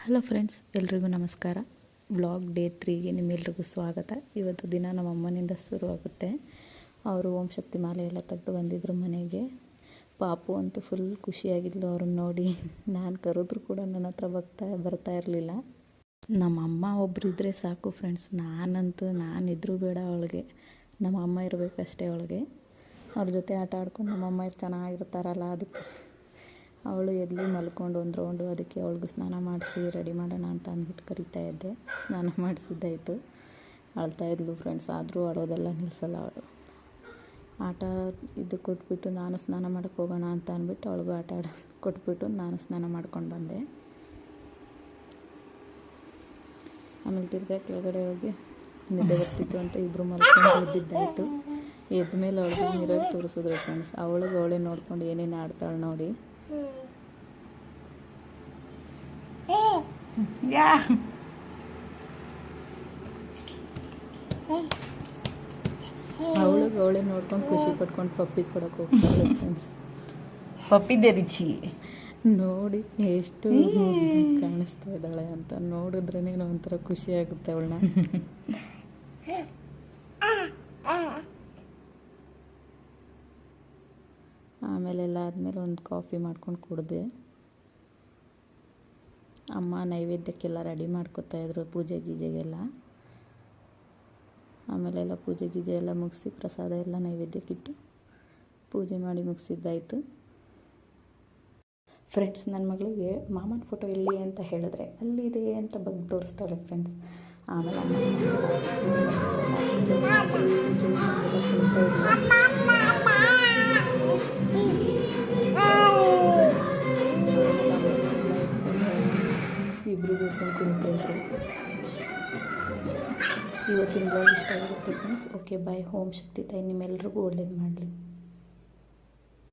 Hello friends, ಎಲ್ರಿಗೂ ನಮಸ್ಕಾರ. Vlog day 3ಗೆ ನಿಮ್ಮೆಲ್ರಿಗೂ ಸ್ವಾಗತ. ಇವತ್ತು ದಿನ ನಮ್ಮ ಅಮ್ಮನಿಂದ ಶುರುವಾಗುತ್ತೆ. ಅವರು ಓಂ ಶಕ್ತಿ ಮಾಲೆ ಎಲ್ಲ ತೆಗೆದು ಬಂದಿದ್ದರು ಮನೆಗೆ. ಪಾಪು ಅಂತೂ ಫುಲ್ ಖುಷಿಯಾಗಿದ್ಲು ಅವ್ರನ್ನ ನೋಡಿ. ನಾನು ಕರೆದ್ರೂ ಕೂಡ ನನ್ನ ಹತ್ರ ಬರ್ತಾ ಇರಲಿಲ್ಲ. ನಮ್ಮ ಅಮ್ಮ ಒಬ್ರು ಇದ್ದರೆ ಸಾಕು ಫ್ರೆಂಡ್ಸ್. ನಾನಿದ್ರೂ ಬೇಡ ಅವಳಿಗೆ, ನಮ್ಮ ಅಮ್ಮ ಇರಬೇಕಷ್ಟೇ ಅವಳಿಗೆ. ಅವ್ರ ಜೊತೆ ಆಟ ಆಡ್ಕೊಂಡು ನಮ್ಮಮ್ಮ ಚೆನ್ನಾಗಿರ್ತಾರಲ್ಲ, ಅದಕ್ಕೆ ಅವಳು ಎಲ್ಲಿ ಮಲ್ಕೊಂಡು ಒಂದು ರೌಂಡು. ಅದಕ್ಕೆ ಅವಳಿಗೂ ಸ್ನಾನ ಮಾಡಿಸಿ ರೆಡಿ ಮಾಡೋಣ ಅಂತ ಅಂದ್ಬಿಟ್ಟು ಕರಿತಾ ಇದ್ದೆ. ಸ್ನಾನ ಮಾಡಿಸಿದ್ದಾಯಿತು. ಅಳ್ತಾ ಇದ್ಲು ಫ್ರೆಂಡ್ಸ್, ಆದರೂ ಅಳೋದೆಲ್ಲ ನಿಲ್ಲಿಸಲ್ಲ ಅವಳು. ಆಟ ಇದು ಕೊಟ್ಬಿಟ್ಟು ನಾನು ಸ್ನಾನ ಮಾಡೋಕ್ಕೆ ಹೋಗೋಣ ಅಂತ ಅಂದ್ಬಿಟ್ಟು ಅವಳಿಗೂ ಆಟ ಕೊಟ್ಬಿಟ್ಟು ನಾನು ಸ್ನಾನ ಮಾಡ್ಕೊಂಡು ಬಂದೆ. ಆಮೇಲೆ ತಿರ್ಗಾ ಕೆಳಗಡೆ ಹೋಗಿ ನಿದ್ದೆ ಬರ್ತಿತ್ತು ಅಂತ ಇಬ್ಬರು ಮಲ್ಕೊಂಡು ಎದ್ದಿದ್ದಾಯಿತು. ಎದ್ದ ಮೇಲೆ ಅವಳಿಗೆ ಮಿರರ್ ತೋರಿಸಿದ್ರು ಫ್ರೆಂಡ್ಸ್. ಅವಳೇ ನೋಡ್ಕೊಂಡು ಏನೇನು ಆಡ್ತಾಳೆ ನೋಡಿ. ಅವಳೇ ನೋಡ್ಕೊಂಡು ಖುಷಿ ಪಟ್ಕೊಂಡು ಪಪ್ಪಿ ಕೊಡೋಕೆ ಹೋಗ್ತಾಳೆ ಫ್ರೆಂಡ್ಸ್. ಪಪ್ಪಿದೆ ರುಚಿ ನೋಡಿ ಎಷ್ಟು ಕಾಣಿಸ್ತಾ ಇದ್ದಾಳೆ ಅಂತ ನೋಡಿದ್ರೇ ಒಂಥರ ಖುಷಿ ಆಗುತ್ತೆ ಅವಳನ್ನ. ಆಮೇಲೆಲ್ಲ ಆದಮೇಲೆ ಒಂದು ಕಾಫಿ ಮಾಡ್ಕೊಂಡು ಕುಡಿದೆ. ಅಮ್ಮ ನೈವೇದ್ಯಕ್ಕೆಲ್ಲ ರೆಡಿ ಮಾಡ್ಕೊತಾಯಿದ್ರು, ಪೂಜೆ ಗೀಜೆಗೆಲ್ಲ. ಆಮೇಲೆಲ್ಲ ಪೂಜೆ ಗೀಜೆ ಎಲ್ಲ ಮುಗಿಸಿ ಪ್ರಸಾದ ಎಲ್ಲ ನೈವೇದ್ಯಕ್ಕಿಟ್ಟು ಪೂಜೆ ಮಾಡಿ ಮುಗಿಸಿದ್ದಾಯಿತು. ಫ್ರೆಂಡ್ಸ್, ನನ್ನ ಮಗಳಿಗೆ ಮಾಮನ ಫೋಟೋ ಎಲ್ಲಿ ಅಂತ ಹೇಳಿದ್ರೆ ಅಲ್ಲಿದೆ ಅಂತ ಬಂದು ತೋರಿಸ್ತಾಳೆ ಫ್ರೆಂಡ್ಸ್. ಆಮೇಲೆ ಅಮ್ಮ ಇಬ್ಬರು ಸೇರ್ಕೊಂಡು ಕುಣಿತಾಯಿದ್ರು. ಇವತ್ತಿನ ಬ್ಲಾಗ್ ಇಷ್ಟ ಆಗುತ್ತೆ ಫ್ರೆಂಡ್ಸ್. ಓಕೆ, ಬಾಯ್. ಓಂ ಶಕ್ತಿ ತಾಯಿ ನಿಮ್ಮೆಲ್ರಿಗೂ ಒಳ್ಳೇದು ಮಾಡಲಿ.